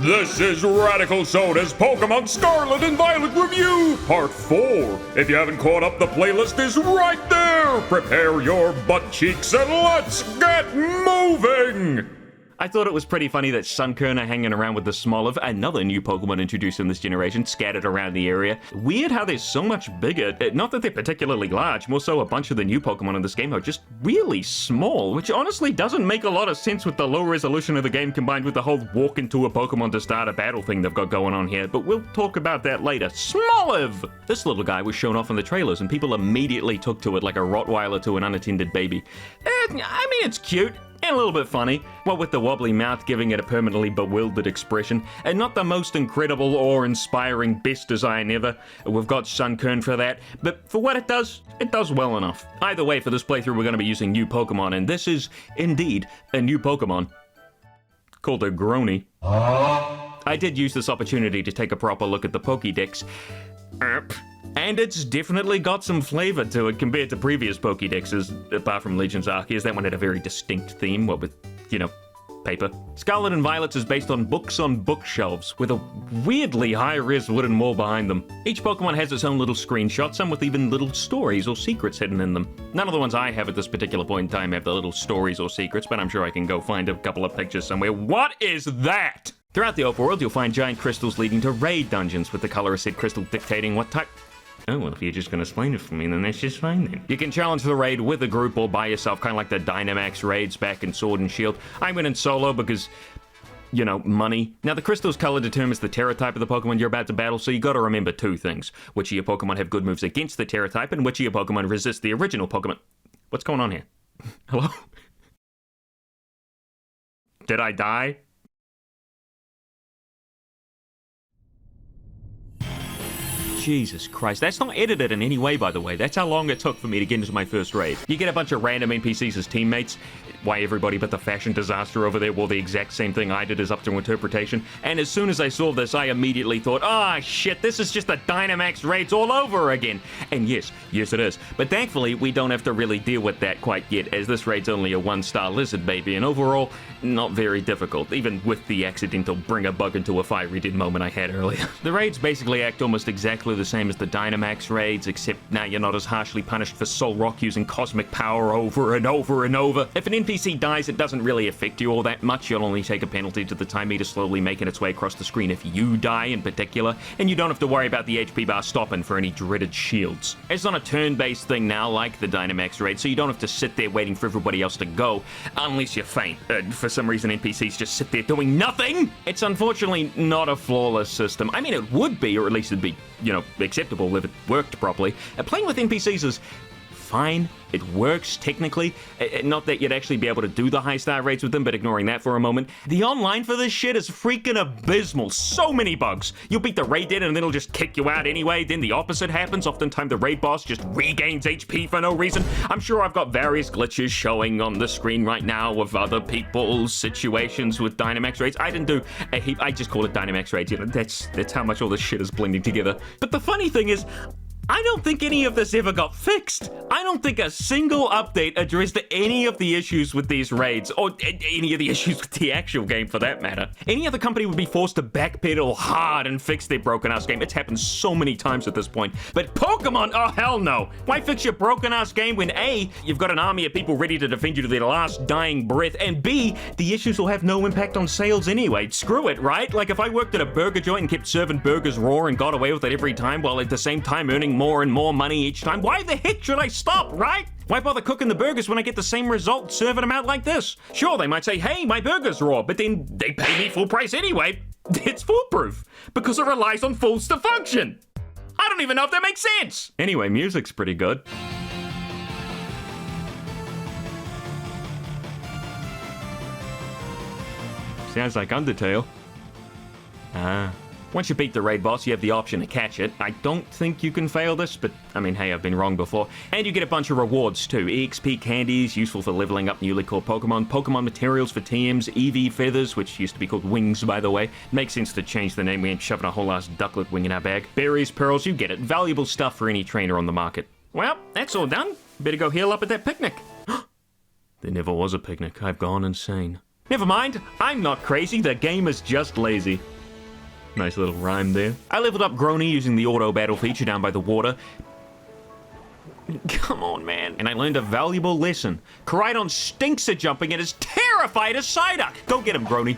This is Radical Soda's Pokemon Scarlet and Violet Review, Part 4. If you haven't caught up, the playlist is right there. Prepare your butt cheeks and let's get moving. I thought it was pretty funny that Sunkern are hanging around with the Smoliv, another new Pokemon introduced in this generation, scattered around the area. Weird how they're so much bigger. Not that they're particularly large, more so a bunch of the new Pokemon in this game are just really small, which honestly doesn't make a lot of sense with the low resolution of the game combined with the whole walk into a Pokemon to start a battle thing they've got going on here, but we'll talk about that later. Smoliv! This little guy was shown off in the trailers and people immediately took to it like a Rottweiler to an unattended baby. I mean, it's cute. And a little bit funny, what with the wobbly mouth giving it a permanently bewildered expression, and not the most incredible or inspiring best design ever. We've got Sunkern for that, but for what it does well enough. Either way, for this playthrough we're going to be using new Pokemon, and this is, indeed, a new Pokemon called a Grony. I did use this opportunity to take a proper look at the Pokédex. And it's definitely got some flavor to it compared to previous Pokédexes, apart from Legends Arceus. That one had a very distinct theme, what with, paper. Scarlet and Violet is based on books on bookshelves, with a weirdly high-res wooden wall behind them. Each Pokemon has its own little screenshot, some with even little stories or secrets hidden in them. None of the ones I have at this particular point in time have the little stories or secrets, but I'm sure I can go find a couple of pictures somewhere. What is that? Throughout the overworld, you'll find giant crystals leading to raid dungeons, with the color of said crystal dictating what type... Oh, well, if you're just going to explain it for me, then that's just fine then. You can challenge the raid with a group or by yourself, kind of like the Dynamax raids back in Sword and Shield. I went in solo because, money. Now, the crystal's color determines the Terra type of the Pokemon you're about to battle, so you got to remember two things. Which of your Pokemon have good moves against the Terra type, and which of your Pokemon resist the original Pokemon. What's going on here? Hello? Did I die? Jesus Christ, that's not edited in any way, by the way. That's how long it took for me to get into my first raid. You get a bunch of random NPCs as teammates. Why everybody but the fashion disaster over there wore the exact same thing I did is up to interpretation. And as soon as I saw this, I immediately thought, shit, this is just the Dynamax raids all over again. And yes it is. But thankfully, we don't have to really deal with that quite yet, as this raid's only a one-star lizard baby, and overall, not very difficult, even with the accidental bring a bug into a fiery dead moment I had earlier. The raids basically act almost exactly the same as the Dynamax raids, except now you're not as harshly punished for Soul Rock using cosmic power over and over and over. If an NPC dies, it doesn't really affect you all that much. You'll only take a penalty to the time meter slowly making its way across the screen if you die in particular, and you don't have to worry about the HP bar stopping for any dreaded shields. It's not a turn-based thing now like the Dynamax raid, so you don't have to sit there waiting for everybody else to go, unless you're faint. For some reason, NPCs just sit there doing nothing! It's unfortunately not a flawless system. I mean, it would be, or at least it'd be, acceptable if it worked properly. Playing with NPCs is fine. It works, technically. Not that you'd actually be able to do the high star rates with them, but ignoring that for a moment. The online for this shit is freaking abysmal. So many bugs. You'll beat the raid dead and then it'll just kick you out anyway. Then the opposite happens. Oftentimes the raid boss just regains HP for no reason. I'm sure I've got various glitches showing on the screen right now of other people's situations with Dynamax raids. I didn't do a heap. I just call it Dynamax raids. That's how much all this shit is blending together. But the funny thing is, I don't think any of this ever got fixed. I don't think a single update addressed any of the issues with these raids, or any of the issues with the actual game for that matter. Any other company would be forced to backpedal hard and fix their broken-ass game. It's happened so many times at this point. But Pokemon, oh hell no. Why fix your broken-ass game when A, you've got an army of people ready to defend you to their last dying breath, and B, the issues will have no impact on sales anyway. Screw it, right? Like if I worked at a burger joint and kept serving burgers raw and got away with it every time while at the same time earning more and more money each time, why the heck should I stop, right? Why bother cooking the burgers when I get the same result serving them out like this? Sure, they might say, hey, my burger's raw, but then they pay me full price anyway. It's foolproof, because it relies on fools to function. I don't even know if that makes sense. Anyway, music's pretty good. Sounds like Undertale. Once you beat the raid boss, you have the option to catch it. I don't think you can fail this, but I mean, hey, I've been wrong before. And you get a bunch of rewards too. EXP candies, useful for leveling up newly caught Pokemon, Pokemon materials for TMs, EV feathers, which used to be called wings, by the way. Makes sense to change the name, we ain't shoving a whole ass ducklet wing in our bag. Berries, pearls, you get it. Valuable stuff for any trainer on the market. Well, that's all done. Better go heal up at that picnic. There never was a picnic. I've gone insane. Never mind, I'm not crazy, the game is just lazy. Nice little rhyme there. I leveled up Grony using the auto battle feature down by the water. Come on, man. And I learned a valuable lesson. Koraidon stinks at jumping and is terrified of Psyduck. Go get him, Grony.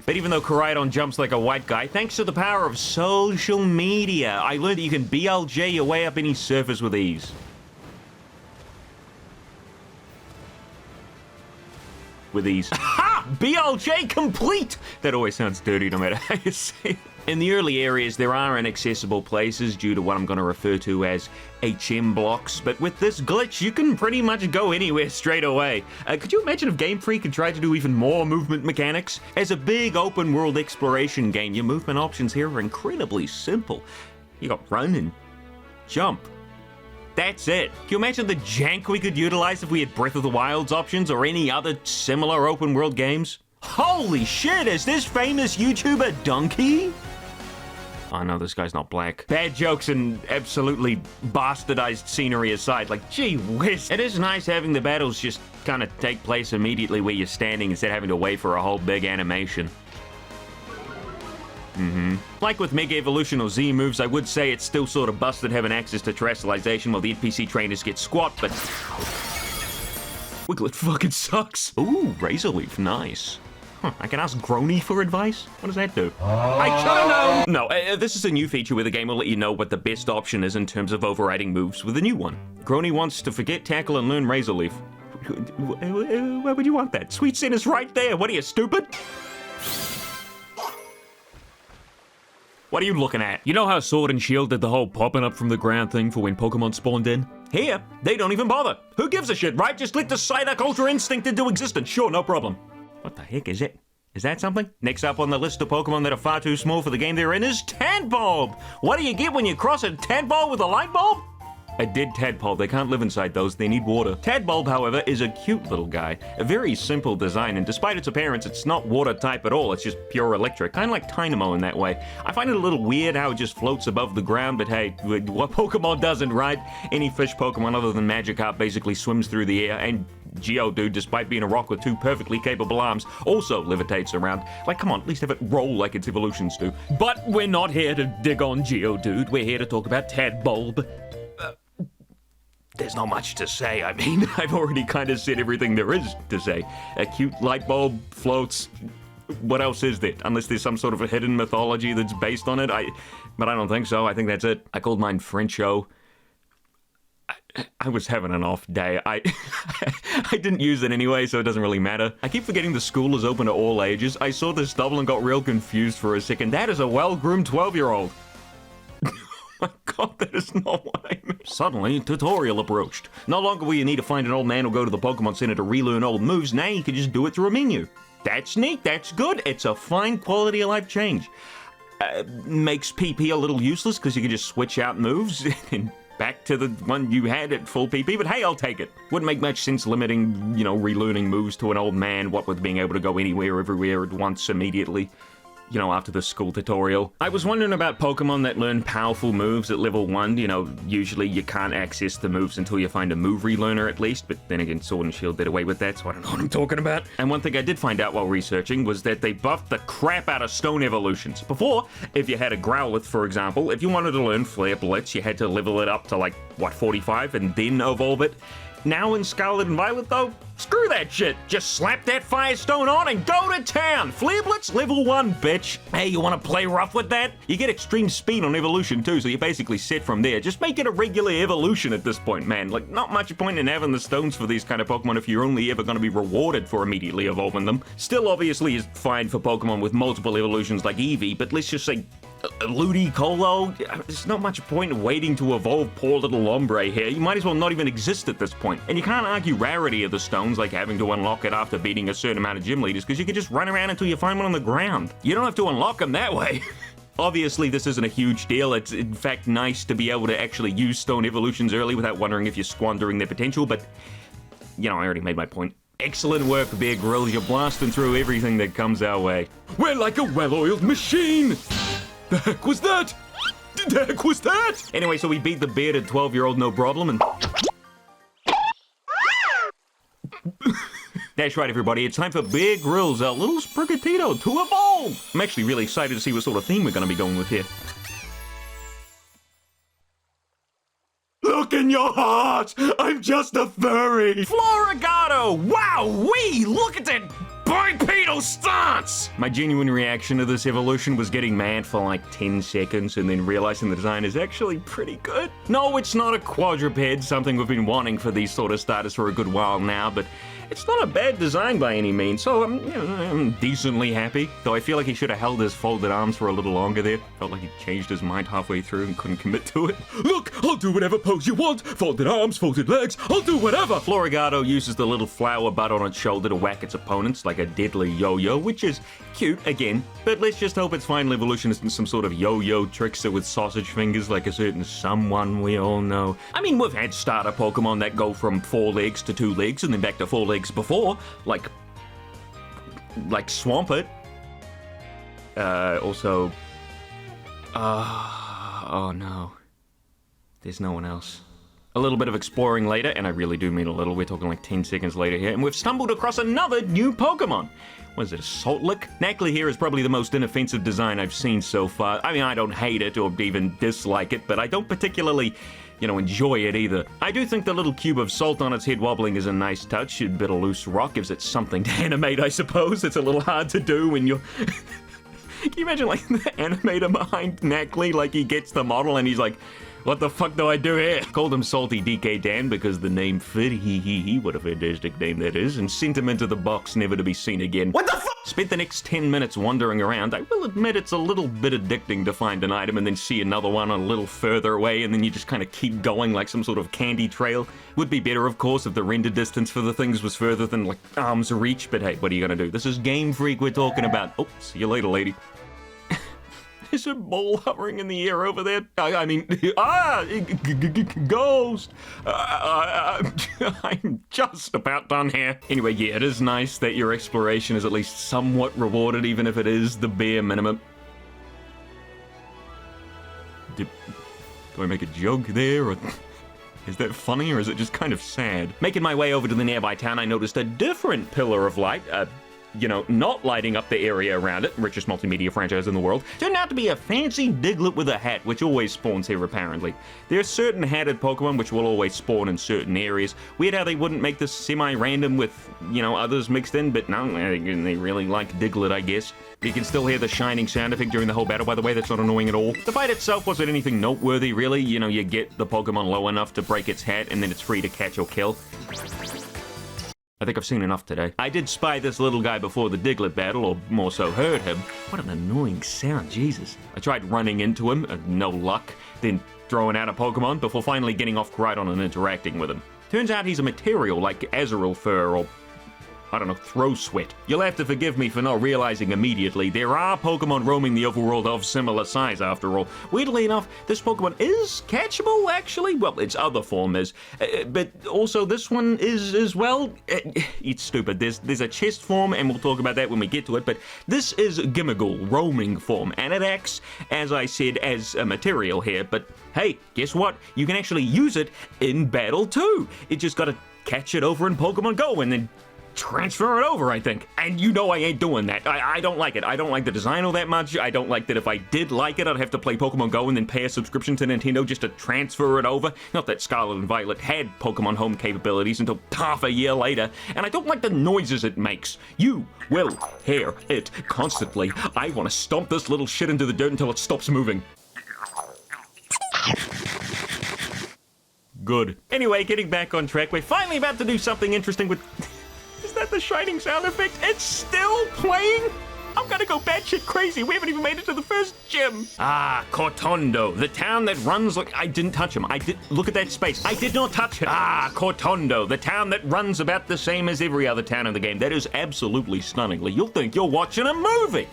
But even though Koraidon jumps like a white guy, thanks to the power of social media, I learned that you can BLJ your way up any surface with ease. With ease. Ha! BLJ complete! That always sounds dirty no matter how you say it. In the early areas, there are inaccessible places due to what I'm going to refer to as HM blocks, but with this glitch, you can pretty much go anywhere straight away. Could you imagine if Game Freak had tried to do even more movement mechanics? As a big open-world exploration game, your movement options here are incredibly simple. You got run and jump. That's it. Can you imagine the jank we could utilize if we had Breath of the Wild's options or any other similar open-world games? Holy shit, is this famous YouTuber Donkey? Oh no, this guy's not black. Bad jokes and absolutely bastardized scenery aside, like, gee whiz. It is nice having the battles just kind of take place immediately where you're standing instead of having to wait for a whole big animation. Like with Mega Evolution or Z moves, I would say it's still sort of busted having access to terrestrialization while the NPC trainers get squat, but Wiglet fucking sucks. Ooh, Razor Leaf, nice. I can ask Grony for advice? What does that do? I should've known! No, this is a new feature where the game will let you know what the best option is in terms of overriding moves with a new one. Grony wants to forget Tackle and learn Razor Leaf. Why would you want that? Sweet Sin is right there. What are you, stupid? What are you looking at? You know how Sword and Shield did the whole popping up from the ground thing for when Pokemon spawned in? Here, they don't even bother. Who gives a shit, right? Just let the Psyduck Ultra Instinct into existence. Sure, no problem. What the heck is it? Is that something? Next up on the list of Pokemon that are far too small for the game they're in is Tadbulb! What do you get when you cross a Tadbulb with a light bulb? A dead tadpole. They can't live inside those. They need water. Tadbulb, however, is a cute little guy. A very simple design, and despite its appearance, it's not water type at all. It's just pure electric. Kind of like Tynamo in that way. I find it a little weird how it just floats above the ground, but hey, what Pokemon doesn't, right? Any fish Pokemon other than Magikarp basically swims through the air, and Geodude, despite being a rock with two perfectly capable arms, also levitates around. Like, come on, at least have it roll like its evolutions do. But we're not here to dig on Geodude. We're here to talk about Tadbulb. There's not much to say. I mean, I've already kind of said everything there is to say. A cute light bulb floats. What else is there? Unless there's some sort of a hidden mythology that's based on it. But I don't think so. I think that's it. I called mine Frencho. I was having an off day. I didn't use it anyway, so it doesn't really matter. I keep forgetting the school is open to all ages. I saw this double and got real confused for a second. That is a well-groomed 12-year-old. My god, that is not what I meant. Suddenly, tutorial approached. No longer will you need to find an old man or go to the Pokemon Center to relearn old moves. Now you can just do it through a menu. That's neat, that's good. It's a fine quality of life change. Makes PP a little useless because you can just switch out moves and back to the one you had at full PP, but hey, I'll take it. Wouldn't make much sense limiting, relearning moves to an old man, what with being able to go anywhere, everywhere at once immediately. After the school tutorial. I was wondering about Pokemon that learn powerful moves at level 1. Usually you can't access the moves until you find a move relearner at least, but then again, Sword and Shield did away with that, so I don't know what I'm talking about. And one thing I did find out while researching was that they buffed the crap out of stone evolutions. Before, if you had a Growlithe, for example, if you wanted to learn Flare Blitz, you had to level it up to 45 and then evolve it. Now in Scarlet and Violet, though, screw that shit. Just slap that Firestone on and go to town. Flare Blitz level 1, bitch. Hey, you want to play rough with that? You get extreme speed on evolution too, so you're basically set from there. Just make it a regular evolution at this point, man. Not much point in having the stones for these kind of Pokemon if you're only ever going to be rewarded for immediately evolving them. Still, obviously, is fine for Pokemon with multiple evolutions like Eevee, but let's just say Ludicolo, there's not much point in waiting to evolve poor little Ombre here. You might as well not even exist at this point. And you can't argue rarity of the stones, like having to unlock it after beating a certain amount of gym leaders, because you can just run around until you find one on the ground. You don't have to unlock them that way. Obviously, this isn't a huge deal. It's, in fact, nice to be able to actually use stone evolutions early without wondering if you're squandering their potential, but, I already made my point. Excellent work, Bear Grylls. You're blasting through everything that comes our way. We're like a well-oiled machine! The heck was that? The heck was that? Anyway, so we beat the bearded 12-year-old no problem, and That's right, everybody. It's time for Bear Grylls, our little Sprigatito, to evolve. I'm actually really excited to see what sort of theme we're going to be going with here. Look in your heart! I'm just a furry! Florigato! Wow-wee! Look at that bipedal stance! My genuine reaction to this evolution was getting mad for like 10 seconds and then realizing the design is actually pretty good. No, it's not a quadruped, something we've been wanting for these sort of starters for a good while now, but it's not a bad design by any means, so I'm decently happy. Though I feel like he should have held his folded arms for a little longer there. Felt like he changed his mind halfway through and couldn't commit to it. Look, I'll do whatever pose you want. Folded arms, folded legs, I'll do whatever. Florigato uses the little flower bud on its shoulder to whack its opponents like a deadly yo-yo, which is cute, again. But let's just hope its final evolution isn't some sort of yo-yo trickster with sausage fingers like a certain someone we all know. I mean, we've had starter Pokemon that go from 4 legs to 2 legs and then back to 4 legs before, like Swampert. Also, oh no, there's no one else. A little bit of exploring later, and I really do mean a little, we're talking like 10 seconds later here, and we've stumbled across another new Pokemon. What is it, a Saltlick? Knackley here is probably the most inoffensive design I've seen so far. I mean, I don't hate it or even dislike it, but I don't particularly, enjoy it either. I do think the little cube of salt on its head wobbling is a nice touch. A bit of loose rock gives it something to animate, I suppose. It's a little hard to do when you're... Can you imagine, like, the animator behind Knackley? Like, he gets the model and he's like, what the fuck do I do here? Called him Salty DK Dan because the name fit. What a fantastic name that is. And sent him into the box, never to be seen again. What the fuck? Spent the next 10 minutes wandering around. I will admit it's a little bit addicting to find an item and then see another one a little further away and then you just kind of keep going like some sort of candy trail. Would be better, of course, if the render distance for the things was further than, like, arm's reach. But hey, what are you gonna do? This is Game Freak we're talking about. Oh, see you later, lady. There's a ball hovering in the air over there. Ghost! I'm just about done here. Anyway, yeah, it is nice that your exploration is at least somewhat rewarded, even if it is the bare minimum. Do I make a joke there, or is that funny, or is it just kind of sad? Making my way over to the nearby town, I noticed a different pillar of light, not lighting up the area around it, richest multimedia franchise in the world, turned out to be a fancy Diglett with a hat, which always spawns here apparently. There are certain hatted Pokemon which will always spawn in certain areas. Weird how they wouldn't make this semi-random with, others mixed in, but no, they really like Diglett, I guess. You can still hear the shining sound effect during the whole battle, by the way. That's not annoying at all. The fight itself wasn't anything noteworthy, really. You get the Pokemon low enough to break its hat, and then it's free to catch or kill. I think I've seen enough today. I did spy this little guy before the Diglett battle, or more so heard him. What an annoying sound, Jesus. I tried running into him, no luck, then throwing out a Pokemon before finally getting off Groudon and interacting with him. Turns out he's a material like Azurill fur or throw sweat. You'll have to forgive me for not realizing immediately. There are Pokemon roaming the overworld of similar size, after all. Weirdly enough, this Pokemon is catchable, actually. Well, its other form is. But also, this one is as well. It's stupid. There's a chest form, and we'll talk about that when we get to it, but this is Gimmighoul, roaming form, and it acts, as I said, as a material here. But hey, guess what? You can actually use it in battle, too. You just gotta catch it over in Pokemon Go, and then transfer it over, I think. And I ain't doing that. I don't like it. I don't like the design all that much. I don't like that if I did like it, I'd have to play Pokemon Go and then pay a subscription to Nintendo just to transfer it over. Not that Scarlet and Violet had Pokemon Home capabilities until half a year later. And I don't like the noises it makes. You will hear it constantly. I want to stomp this little shit into the dirt until it stops moving. Good. Anyway, getting back on track, we're finally about to do something interesting with... Is that the shining sound effect? It's still playing? I'm gonna go batshit crazy. We haven't even made it to the first gym. Ah, Cortondo, the town that runs like... I didn't touch him. Look at that space. I did not touch it. Ah, Cortondo, the town that runs about the same as every other town in the game. That is absolutely stunningly. You'll think you're watching a movie.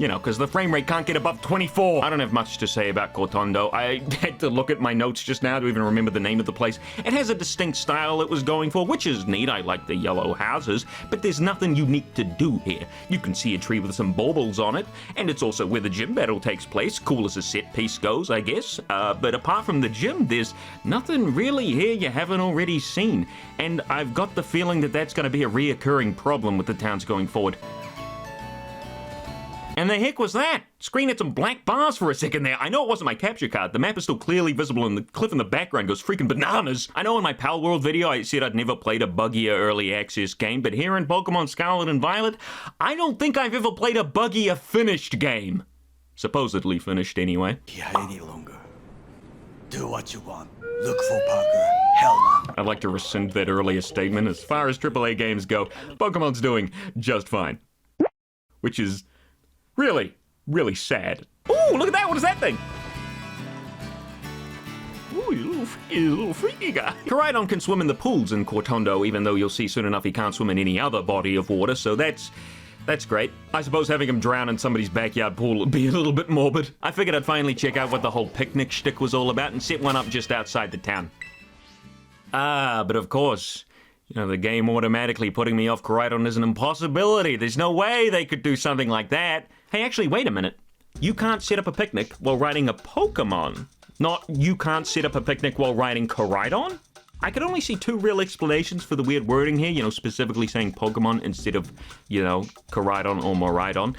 You know, because the frame rate can't get above 24. I don't have much to say about Cortondo. I had to look at my notes just now to even remember the name of the place. It has a distinct style it was going for, which is neat. I like the yellow houses, but there's nothing unique to do here. You can see a tree with some baubles on it, and it's also where the gym battle takes place. Cool as a set piece goes, I guess. But apart from the gym, there's nothing really here you haven't already seen. And I've got the feeling that that's going to be a reoccurring problem with the towns going forward. And the heck was that? Screen had some black bars for a second there. I know it wasn't my capture card. The map is still clearly visible and the cliff in the background goes freaking bananas. I know in my Pal World video I said I'd never played a buggier early access game, but here in Pokemon Scarlet and Violet, I don't think I've ever played a buggier finished game. Supposedly finished anyway. Here any longer. Do what you want. Look for Parker. Hell no. I'd like to rescind that earlier statement. As far as AAA games go, Pokemon's doing just fine. Which is really, really sad. Ooh, look at that! What is that thing? Ooh, you little freaky guy. Koraidon can swim in the pools in Cortondo, even though you'll see soon enough he can't swim in any other body of water, so that's great. I suppose having him drown in somebody's backyard pool would be a little bit morbid. I figured I'd finally check out what the whole picnic shtick was all about and set one up just outside the town. But of course, you know, the game automatically putting me off Koraidon is an impossibility. There's no way they could do something like that. Hey, actually, wait a minute. You can't set up a picnic while riding a Pokemon. Not you can't set up a picnic while riding Koraidon? I could only see two real explanations for the weird wording here, you know, specifically saying Pokemon instead of, you know, Koraidon or Miraidon.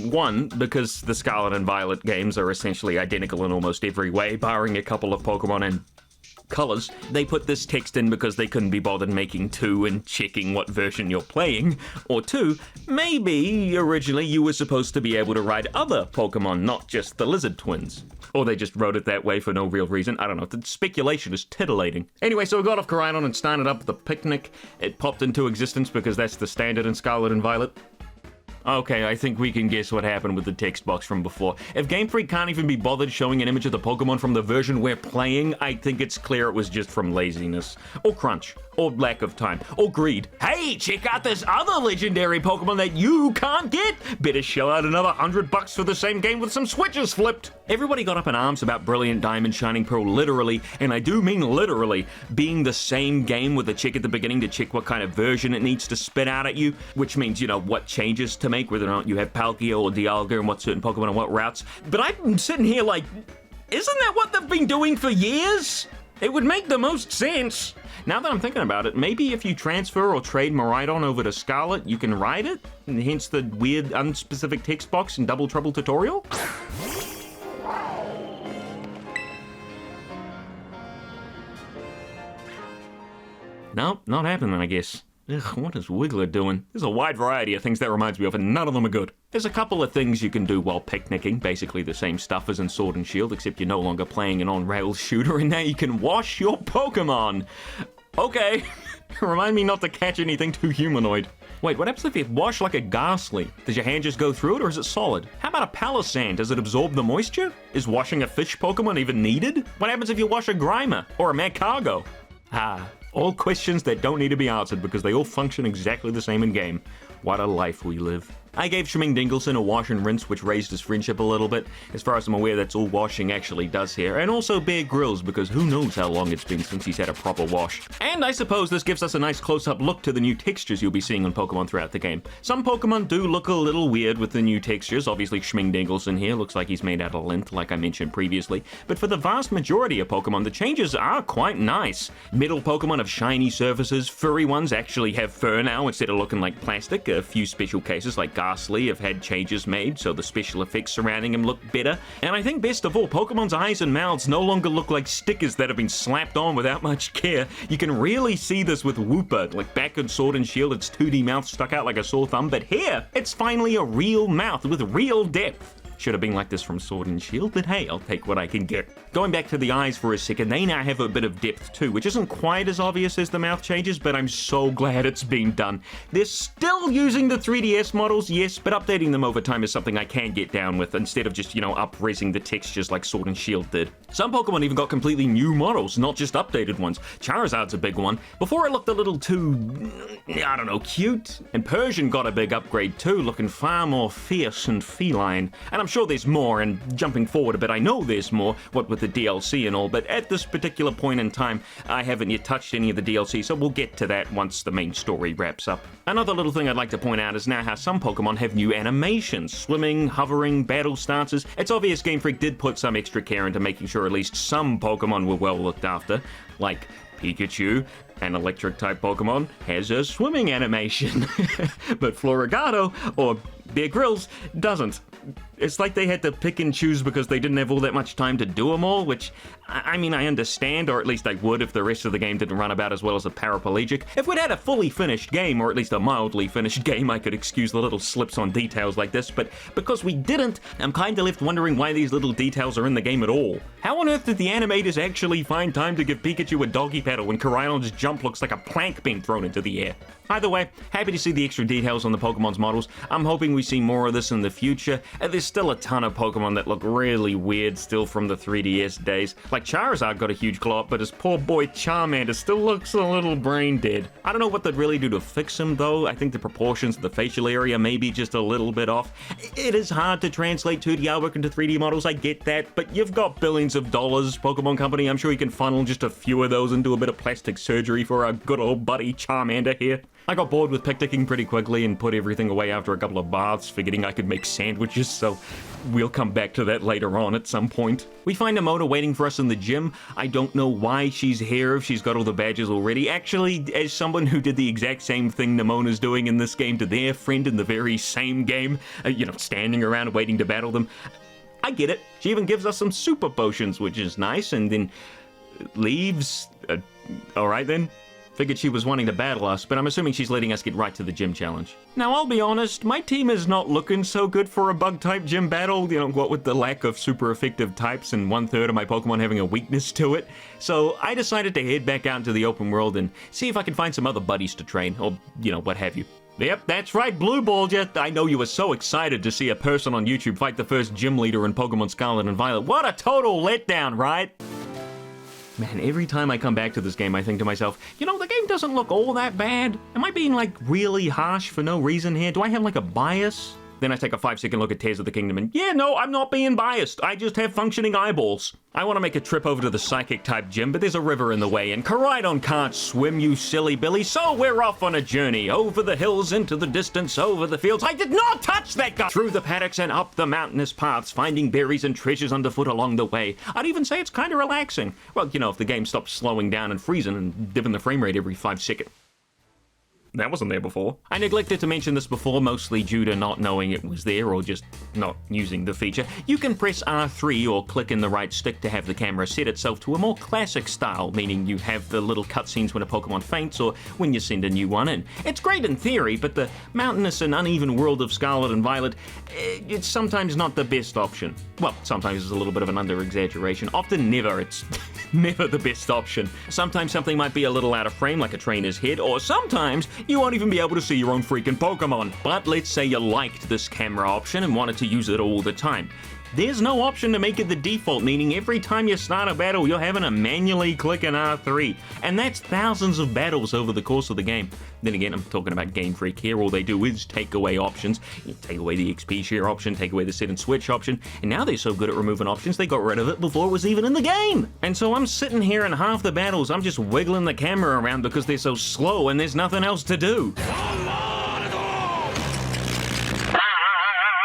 One, because the Scarlet and Violet games are essentially identical in almost every way, barring a couple of Pokemon and colors. They put this text in because they couldn't be bothered making two and checking what version you're playing. Or two, maybe originally you were supposed to be able to ride other Pokemon, not just the lizard twins. Or they just wrote it that way for no real reason. I don't know. The speculation is titillating. Anyway, so we got off Koraidon and started up the picnic. It popped into existence because that's the standard in Scarlet and Violet. Okay, I think we can guess what happened with the text box from before. If Game Freak can't even be bothered showing an image of the Pokemon from the version we're playing, I think it's clear it was just from laziness. Or crunch. Or lack of time. Or greed. Hey, check out this other legendary Pokemon that you can't get! Better shell out another $100 for the same game with some switches flipped! Everybody got up in arms about Brilliant Diamond Shining Pearl literally, and I do mean literally, being the same game with a check at the beginning to check what kind of version it needs to spit out at you, which means, you know, what changes to make, whether or not you have Palkia or Dialga and what certain Pokemon and what routes. But I'm sitting here like, isn't that what they've been doing for years? It would make the most sense. Now that I'm thinking about it, maybe if you transfer or trade Miraidon over to Scarlet, you can ride it? And hence the weird unspecific text box in Double Trouble tutorial? Nope, not happening, I guess. Ugh, what is Wiggler doing? There's a wide variety of things that reminds me of, and none of them are good. There's a couple of things you can do while picnicking, basically the same stuff as in Sword and Shield, except you're no longer playing an on-rails shooter, and now you can wash your Pokemon! Okay, remind me not to catch anything too humanoid. Wait, what happens if you wash like a Ghastly? Does your hand just go through it, or is it solid? How about a Palisand? Does it absorb the moisture? Is washing a fish Pokemon even needed? What happens if you wash a Grimer, or a Magcargo? All questions that don't need to be answered because they all function exactly the same in game. What a life we live. I gave Shming Dingleson a wash and rinse, which raised his friendship a little bit. As far as I'm aware, that's all washing actually does here. And also Bear Grylls, because who knows how long it's been since he's had a proper wash. And I suppose this gives us a nice close-up look to the new textures you'll be seeing on Pokemon throughout the game. Some Pokemon do look a little weird with the new textures. Obviously, Shming Dingleson here looks like he's made out of lint, like I mentioned previously. But for the vast majority of Pokemon, the changes are quite nice. Metal Pokemon have shiny surfaces. Furry ones actually have fur now instead of looking like plastic. A few special cases like Ghastly have had changes made, so the special effects surrounding him look better. And I think best of all, Pokemon's eyes and mouths no longer look like stickers that have been slapped on without much care. You can really see this with Wooper. Like back in Sword and Shield, its 2D mouth stuck out like a sore thumb, but here, it's finally a real mouth with real depth. Should have been like this from Sword and Shield, but hey, I'll take what I can get. Going back to the eyes for a second, they now have a bit of depth too, which isn't quite as obvious as the mouth changes, but I'm so glad it's been done. They're still using the 3DS models, yes, but updating them over time is something I can get down with, instead of just, up-resing the textures like Sword and Shield did. Some Pokemon even got completely new models, not just updated ones. Charizard's a big one. Before it looked a little too, I don't know, cute. And Persian got a big upgrade too, looking far more fierce and feline. And I'm sure there's more, and jumping forward a bit, I know there's more, what with the DLC and all, but at this particular point in time, I haven't yet touched any of the DLC, so we'll get to that once the main story wraps up. Another little thing I'd like to point out is now how some Pokemon have new animations. Swimming, hovering, battle stances. It's obvious Game Freak did put some extra care into making sure at least some Pokemon were well looked after, like Pikachu, an electric-type Pokemon, has a swimming animation, but Floragato, or Bear Grylls, doesn't. It's like they had to pick and choose because they didn't have all that much time to do them all, which, I mean, I understand, or at least I would if the rest of the game didn't run about as well as a paraplegic. If we'd had a fully finished game, or at least a mildly finished game, I could excuse the little slips on details like this, but because we didn't, I'm kinda left wondering why these little details are in the game at all. How on earth did the animators actually find time to give Pikachu a doggy paddle when Koraidon's jump looks like a plank being thrown into the air? Either way, happy to see the extra details on the Pokemon's models. I'm hoping we see more of this in the future. There's still a ton of Pokemon that look really weird still from the 3DS days. Like Charizard got a huge glow up, but his poor boy Charmander still looks a little brain dead. I don't know what they'd really do to fix him though. I think the proportions of the facial area may be just a little bit off. It is hard to translate 2D artwork into 3D models, I get that, but you've got billions of dollars, Pokemon Company. I'm sure you can funnel just a few of those into a bit of plastic surgery for our good old buddy Charmander here. I got bored with picnicking pretty quickly and put everything away after a couple of baths, forgetting I could make sandwiches, so we'll come back to that later on at some point. We find Amota waiting for us in the gym. I don't know why she's here if she's got all the badges already. Actually, as someone who did the exact same thing Nemona's doing in this game to their friend in the very same game, standing around waiting to battle them, I get it. She even gives us some super potions, which is nice, and then leaves. Alright then. Figured she was wanting to battle us, but I'm assuming she's letting us get right to the gym challenge. Now, I'll be honest, my team is not looking so good for a bug-type gym battle, what with the lack of super effective types and 1/3 of my Pokemon having a weakness to it. So I decided to head back out into the open world and see if I can find some other buddies to train, or, what have you. Yep, that's right, Blue Balled ya. I know you were so excited to see a person on YouTube fight the first gym leader in Pokemon Scarlet and Violet. What a total letdown, right? Man, every time I come back to this game, I think to myself, the game doesn't look all that bad. Am I being, really harsh for no reason here? Do I have, a bias? Then I take a 5-second look at Tears of the Kingdom and, yeah, no, I'm not being biased. I just have functioning eyeballs. I want to make a trip over to the Psychic-type gym, but there's a river in the way, and Koraidon can't swim, you silly Billy, so we're off on a journey. Over the hills, into the distance, over the fields. I did not touch that guy! Through the paddocks and up the mountainous paths, finding berries and treasures underfoot along the way. I'd even say it's kind of relaxing. Well, if the game stops slowing down and freezing and dipping the frame rate every 5 seconds. That wasn't there before. I neglected to mention this before, mostly due to not knowing it was there or just not using the feature. You can press R3 or click in the right stick to have the camera set itself to a more classic style, meaning you have the little cutscenes when a Pokemon faints or when you send a new one in. It's great in theory, but the mountainous and uneven world of Scarlet and Violet, it's sometimes not the best option. Well, sometimes it's a little bit of an under-exaggeration. Often never. It's never the best option. Sometimes something might be a little out of frame, like a trainer's head, or sometimes you won't even be able to see your own freaking Pokemon. But let's say you liked this camera option and wanted to use it all the time. There's no option to make it the default, meaning every time you start a battle, you're having to manually click an R3. And that's thousands of battles over the course of the game. Then again, I'm talking about Game Freak here. All they do is take away options. You take away the XP share option, take away the sit and switch option, and now they're so good at removing options, they got rid of it before it was even in the game. And so I'm sitting here in half the battles, I'm just wiggling the camera around because they're so slow and there's nothing else to do.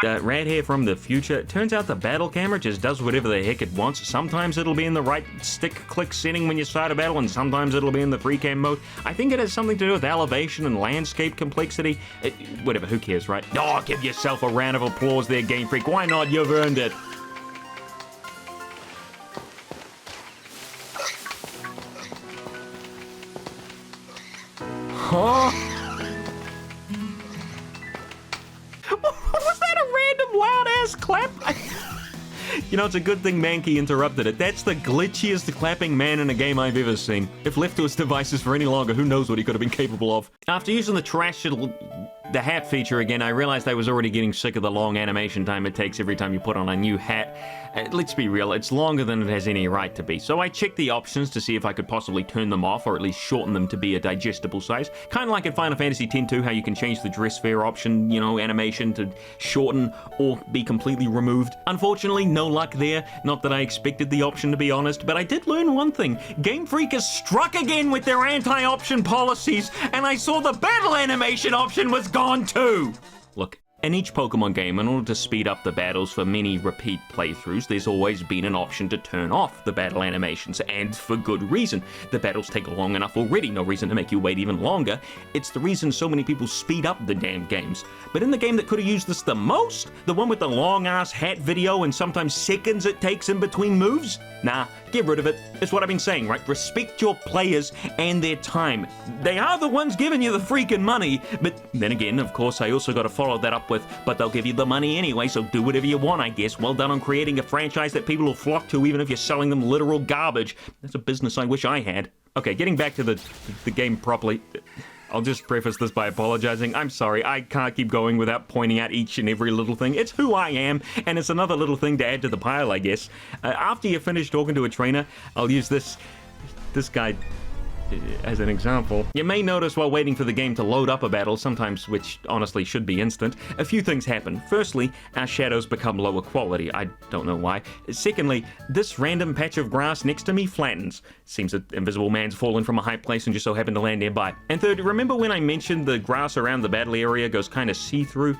Rad hair from the future. It turns out the battle camera just does whatever the heck it wants. Sometimes it'll be in the right stick click setting when you start a battle, and sometimes it'll be in the free cam mode. I think it has something to do with elevation and landscape complexity. Whatever, who cares, right? Oh, give yourself a round of applause there, Game Freak. Why not? You've earned it. Huh? Was that a random loud-ass clap? You know, it's a good thing Mankey interrupted it. That's the glitchiest clapping man in a game I've ever seen. If left to his devices for any longer, who knows what he could have been capable of. After using the hat feature again, I realized I was already getting sick of the long animation time it takes every time you put on a new hat. Let's be real, it's longer than it has any right to be. So I checked the options to see if I could possibly turn them off or at least shorten them to be a digestible size. Kind of like in Final Fantasy X-2, how you can change the dress fair option, you know, animation to shorten or be completely removed. Unfortunately, no luck there. Not that I expected the option, to be honest, but I did learn one thing. Game Freak has struck again with their anti-option policies, and I saw the battle animation option was gone too. Look, in each Pokemon game, in order to speed up the battles for many repeat playthroughs, there's always been an option to turn off the battle animations, and for good reason. The battles take long enough already, no reason to make you wait even longer. It's the reason so many people speed up the damn games. But in the game that could have used this the most, the one with the long-ass hat video and sometimes seconds it takes in between moves, nah, get rid of it. It's what I've been saying, right? Respect your players and their time. They are the ones giving you the freaking money, but then again, of course, I also got to follow that up with, but they'll give you the money anyway, so do whatever you want, I guess. Well done on creating a franchise that people will flock to even if you're selling them literal garbage. That's a business I wish I had. Okay, getting back to the game properly. I'll just preface this by apologizing. I'm sorry, I can't keep going without pointing out each and every little thing. It's who I am, and it's another little thing to add to the pile, I guess. After you finish talking to a trainer, I'll use this guy as an example. You may notice while waiting for the game to load up a battle, sometimes which honestly should be instant, a few things happen. Firstly, our shadows become lower quality. I don't know why. Secondly, this random patch of grass next to me flattens. Seems that Invisible Man's fallen from a high place and just so happened to land nearby. And third, remember when I mentioned the grass around the battle area goes kind of see-through?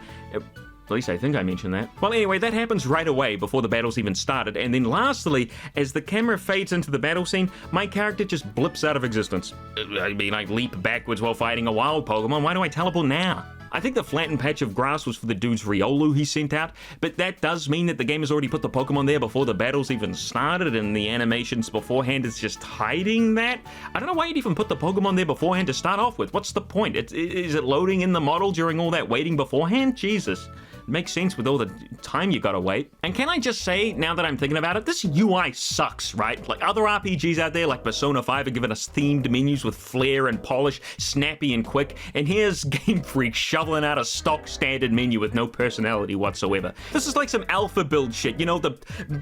At least I think I mentioned that. Well, anyway, that happens right away before the battle's even started. And then lastly, as the camera fades into the battle scene, my character just blips out of existence. I mean, I leap backwards while fighting a wild Pokemon. Why do I teleport now? I think the flattened patch of grass was for the dude's Riolu he sent out, but that does mean that the game has already put the Pokemon there before the battles even started, and the animations beforehand is just hiding that. I don't know why you'd even put the Pokemon there beforehand to start off with. What's the point? Is it loading in the model during all that waiting beforehand? Jesus. Makes sense with all the time you gotta wait. And can I just say, now that I'm thinking about it, this UI sucks, right? Like other RPGs out there, like Persona 5, are giving us themed menus with flair and polish, snappy and quick, and here's Game Freak shoveling out a stock standard menu with no personality whatsoever. This is like some alpha build shit, you know, the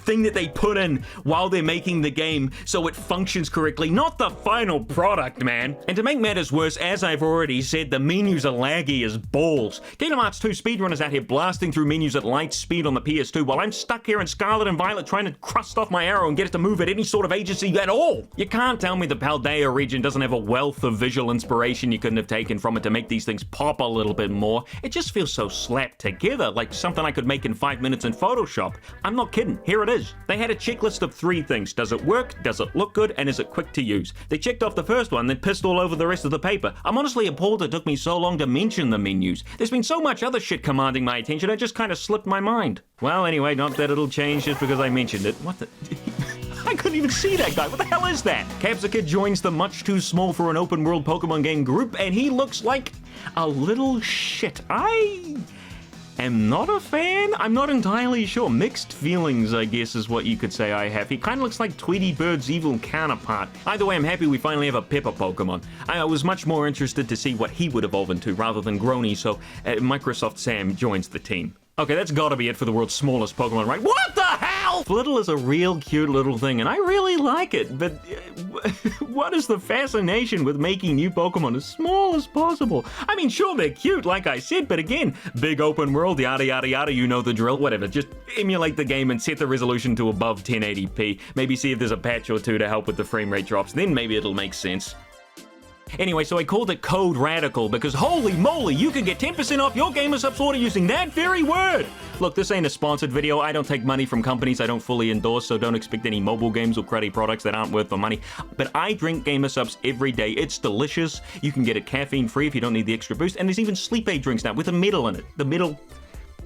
thing that they put in while they're making the game so it functions correctly, not the final product, man. And to make matters worse, as I've already said, the menus are laggy as balls. Kingdom Hearts 2 speedrunners out here blasting through menus at light speed on the PS2 while I'm stuck here in Scarlet and Violet trying to crust off my arrow and get it to move at any sort of agency at all. You can't tell me the Paldea region doesn't have a wealth of visual inspiration you couldn't have taken from it to make these things pop a little bit more. It just feels so slapped together, like something I could make in 5 minutes in Photoshop. I'm not kidding, here it is. They had a checklist of 3 things. Does it work? Does it look good? And is it quick to use? They checked off the first one, then pissed all over the rest of the paper. I'm honestly appalled it took me so long to mention the menus. There's been so much other shit commanding my attention, it just kind of slipped my mind. Well, anyway, not that it'll change just because I mentioned it. What the... I couldn't even see that guy. What the hell is that? Capsicid joins the much too small for an open world Pokemon game group, and he looks like a little shit. I am not a fan. I'm not entirely sure. Mixed feelings, I guess, is what you could say I have. He kind of looks like Tweety Bird's evil counterpart. Either way, I'm happy we finally have a Pepper Pokemon. I was much more interested to see what he would evolve into rather than Grony, so Microsoft Sam joins the team. Okay, that's gotta be it for the world's smallest Pokemon, right? What the hell? Flittle is a real cute little thing, and I really like it, but what is the fascination with making new Pokemon as small as possible? I mean, sure, they're cute, like I said, but again, big open world, yada yada yada, you know the drill, whatever. Just emulate the game and set the resolution to above 1080p. Maybe see if there's a patch or two to help with the frame rate drops, then maybe it'll make sense. Anyway, so I called it Code Radical because holy moly, you can get 10% off your GamerSupps order using that very word! Look, this ain't a sponsored video. I don't take money from companies I don't fully endorse, so don't expect any mobile games or cruddy products that aren't worth the money. But I drink GamerSupps every day. It's delicious. You can get it caffeine-free if you don't need the extra boost, and there's even sleep aid drinks now with a metal in it. The metal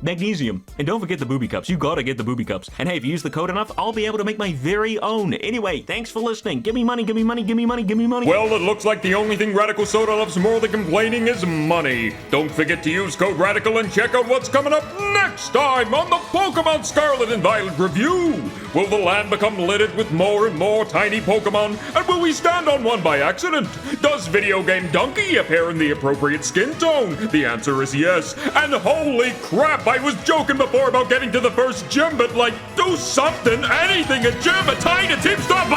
Magnesium. And don't forget the booby cups. You gotta get the booby cups. And hey, if you use the code enough, I'll be able to make my very own. Anyway, thanks for listening. Give me money, give me money, give me money, give me money. Well, it looks like the only thing Radical Soda loves more than complaining is money. Don't forget to use code RADICAL and check out what's coming up next time on the Pokemon Scarlet and Violet review. Will the land become littered with more and more tiny Pokemon? And will we stand on one by accident? Does Video Game Donkey appear in the appropriate skin tone? The answer is yes. And holy crap, I was joking before about getting to the first gym, but like, do something, anything, a gym, a tiny tip, stop